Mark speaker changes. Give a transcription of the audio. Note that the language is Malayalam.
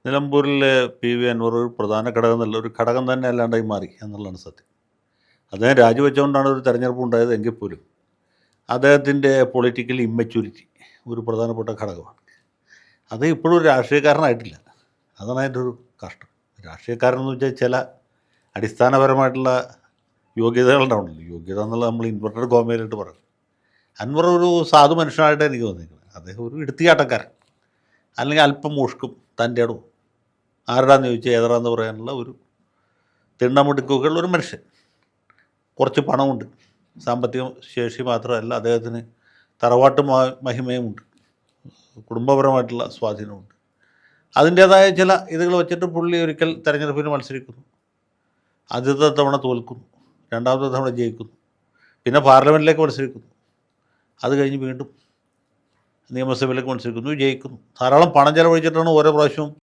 Speaker 1: നിലമ്പൂരിൽ പി.വി. അൻവർ ഒരു പ്രധാന ഘടകം എന്നല്ല, ഒരു ഘടകം തന്നെ അല്ലാണ്ടായി മാറി എന്നുള്ളതാണ് സത്യം. അദ്ദേഹം രാജിവെച്ചുകൊണ്ടാണ് ഒരു തെരഞ്ഞെടുപ്പ് ഉണ്ടായത് എങ്കിൽ പോലും അദ്ദേഹത്തിൻ്റെ പൊളിറ്റിക്കൽ ഇമ്മച്യൂരിറ്റി ഒരു പ്രധാനപ്പെട്ട ഘടകമാണ്. അത് ഇപ്പോഴും ഒരു രാഷ്ട്രീയക്കാരനായിട്ടില്ല. അതാണ് അതിൻ്റെ ഒരു കഷ്ടം. രാഷ്ട്രീയക്കാരനെന്ന് വെച്ചാൽ ചില അടിസ്ഥാനപരമായിട്ടുള്ള യോഗ്യതകളുണ്ടാവുള്ളൂ. യോഗ്യത എന്നുള്ളത് നമ്മൾ ഇൻവെർട്ടഡ് കോമയിലിട്ട് പറയും. അൻവർ ഒരു സാധു മനുഷ്യനായിട്ട് എനിക്ക് തോന്നിയിരിക്കുന്നത്. അദ്ദേഹം ഒരു എടുത്തിയാട്ടക്കാരൻ, അല്ലെങ്കിൽ അല്പം മുഷ്കും തൻ്റെ ഇടവും, ആരുടാന്ന് ചോദിച്ചാൽ ഏതാണെന്ന് പറയാനുള്ള ഒരു തിണ്ണമിടുക്കുള്ള ഒരു മനുഷ്യൻ. കുറച്ച് പണമുണ്ട്, സാമ്പത്തിക ശേഷി മാത്രമല്ല, അദ്ദേഹത്തിന് തറവാട്ട് മഹിമയുമുണ്ട്, കുടുംബപരമായിട്ടുള്ള സ്വാധീനമുണ്ട്. അതിൻ്റേതായ ചില ഇതുകൾ വെച്ചിട്ട് പുള്ളി ഒരിക്കൽ തെരഞ്ഞെടുപ്പിന് മത്സരിക്കുന്നു, ആദ്യത്തെ തവണ തോൽക്കുന്നു, രണ്ടാമത്തെ തവണ ജയിക്കുന്നു, പിന്നെ പാർലമെൻറ്റിലേക്ക് മത്സരിക്കുന്നു, അത് കഴിഞ്ഞ് വീണ്ടും നിയമസഭയിലേക്ക് മത്സരിക്കുന്നു, ജയിക്കുന്നു. ധാരാളം പണം ചെലവഴിച്ചിട്ടാണ് ഓരോ പ്രാവശ്യവും